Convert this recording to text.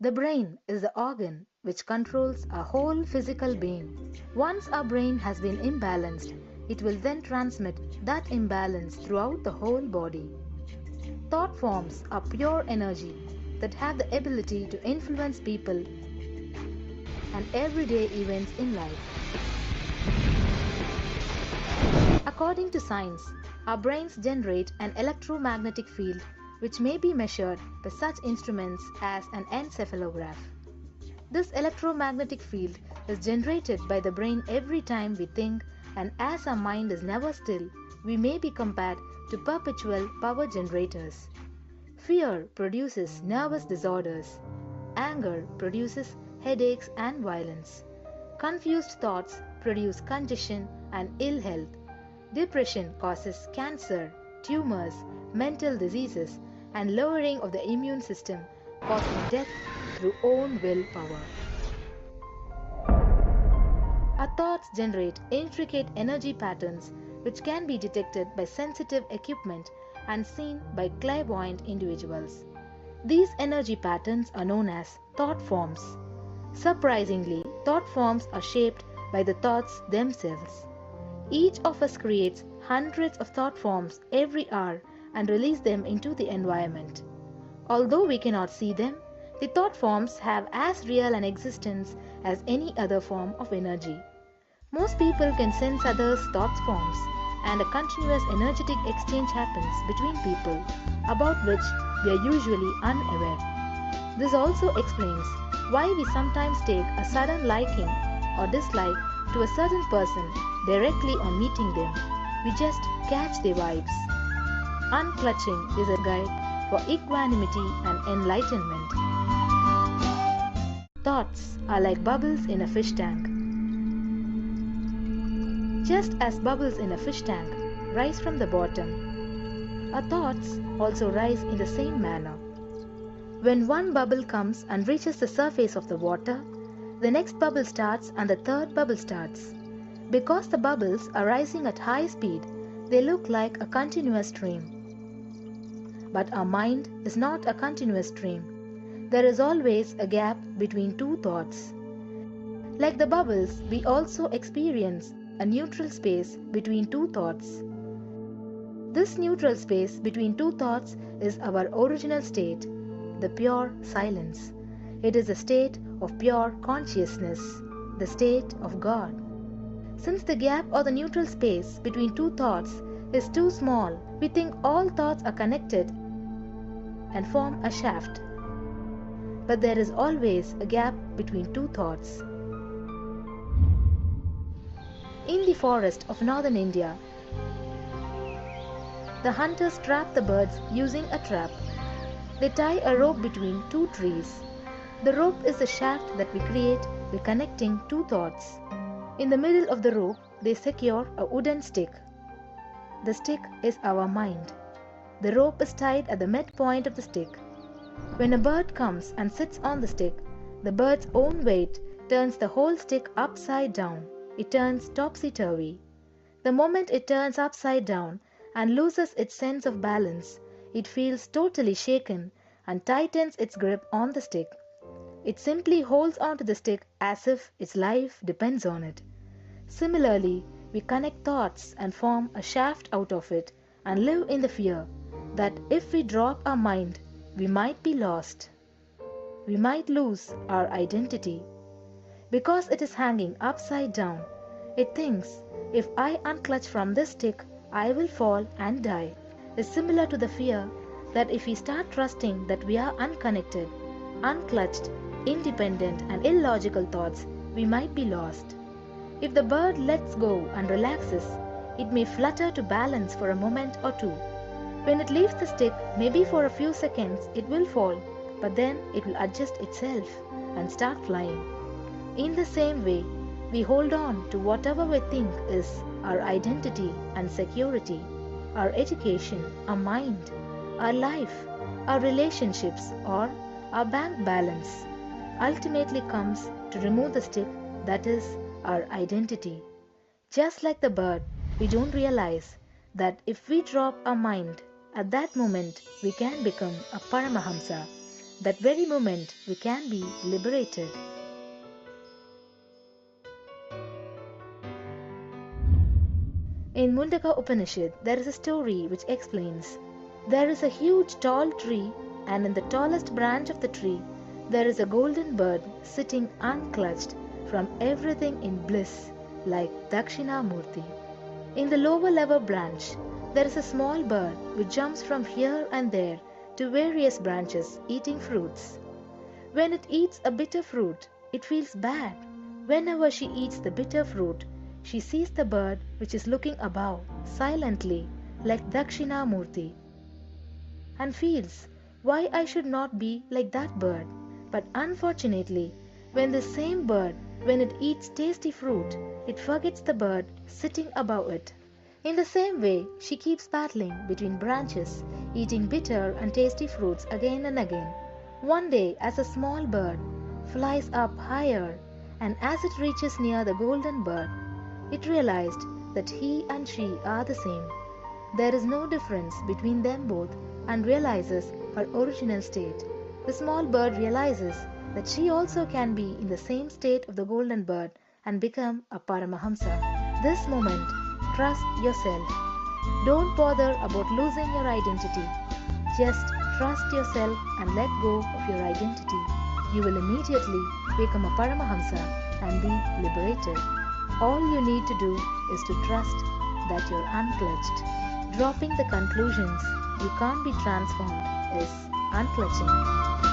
The brain is the organ which controls our whole physical being. Once our brain has been imbalanced, it will then transmit that imbalance throughout the whole body. Thought forms are pure energy that have the ability to influence people and everyday events in life. According to science, our brains generate an electromagnetic field which may be measured by such instruments as an encephalograph. This electromagnetic field is generated by the brain every time we think, and as our mind is never still, we may be compared to perpetual power generators. Fear produces nervous disorders. Anger produces headaches and violence. Confused thoughts produce congestion and ill health. Depression causes cancer, tumors, mental diseases, and lowering of the immune system, causing death through own willpower. Our thoughts generate intricate energy patterns which can be detected by sensitive equipment and seen by clairvoyant individuals. These energy patterns are known as thought forms. Surprisingly, thought forms are shaped by the thoughts themselves. Each of us creates hundreds of thought forms every hour and release them into the environment. Although we cannot see them, the thought forms have as real an existence as any other form of energy. Most people can sense others' thought forms, and a continuous energetic exchange happens between people, about which we are usually unaware. This also explains why we sometimes take a sudden liking or dislike to a certain person directly on meeting them. We just catch their vibes. Unclutching is a guide for equanimity and enlightenment. Thoughts are like bubbles in a fish tank. Just as bubbles in a fish tank rise from the bottom, our thoughts also rise in the same manner. When one bubble comes and reaches the surface of the water, the next bubble starts and the third bubble starts. Because the bubbles are rising at high speed, they look like a continuous stream. But our mind is not a continuous stream. There is always a gap between two thoughts. Like the bubbles, we also experience a neutral space between two thoughts. This neutral space between two thoughts is our original state, the pure silence. It is a state of pure consciousness, the state of God. Since the gap or the neutral space between two thoughts is too small, we think all thoughts are connected and form a shaft. But there is always a gap between two thoughts. In the forest of northern India, the hunters trap the birds using a trap. They tie a rope between two trees. The rope is the shaft that we create by connecting two thoughts. In the middle of the rope, they secure a wooden stick. The stick is our mind. The rope is tied at the midpoint of the stick. When a bird comes and sits on the stick, the bird's own weight turns the whole stick upside down. It turns topsy-turvy. The moment it turns upside down and loses its sense of balance, it feels totally shaken and tightens its grip on the stick. It simply holds onto the stick as if its life depends on it. Similarly, we connect thoughts and form a shaft out of it and live in the fear that if we drop our mind, we might be lost. We might lose our identity. Because it is hanging upside down, it thinks, if I unclutch from this stick, I will fall and die. Is similar to the fear that if we start trusting that we are unconnected, unclutched, independent and illogical thoughts, we might be lost. If the bird lets go and relaxes, it may flutter to balance for a moment or two. When it leaves the stick, maybe for a few seconds it will fall, but then it will adjust itself and start flying. In the same way, we hold on to whatever we think is our identity and security, our education, our mind, our life, our relationships, or our bank balance. Ultimately comes to remove the stick that is our identity. Just like the bird, we don't realize that if we drop our mind, at that moment we can become a Paramahamsa, that very moment we can be liberated. In Mundaka Upanishad, there is a story which explains, there is a huge tall tree, and in the tallest branch of the tree, there is a golden bird sitting unclutched from everything in bliss, like Dakshinamurti. In the lower level branch, there is a small bird which jumps from here and there to various branches eating fruits. When it eats a bitter fruit, it feels bad. Whenever she eats the bitter fruit, she sees the bird which is looking above silently like Dakshinamurti and feels why I should not be like that bird. But unfortunately, when the same bird, when it eats tasty fruit, it forgets the bird sitting above it. In the same way, she keeps battling between branches, eating bitter and tasty fruits again and again. One day, as a small bird flies up higher, and as it reaches near the golden bird, it realized that he and she are the same. There is no difference between them both and realizes her original state. The small bird realizes that she also can be in the same state of the golden bird and become a Paramahamsa. This moment, trust yourself. Don't bother about losing your identity. Just trust yourself and let go of your identity. You will immediately become a Paramahamsa and be liberated. All you need to do is to trust that you're unclutched. Dropping the conclusions, you can't be transformed, is unclutching.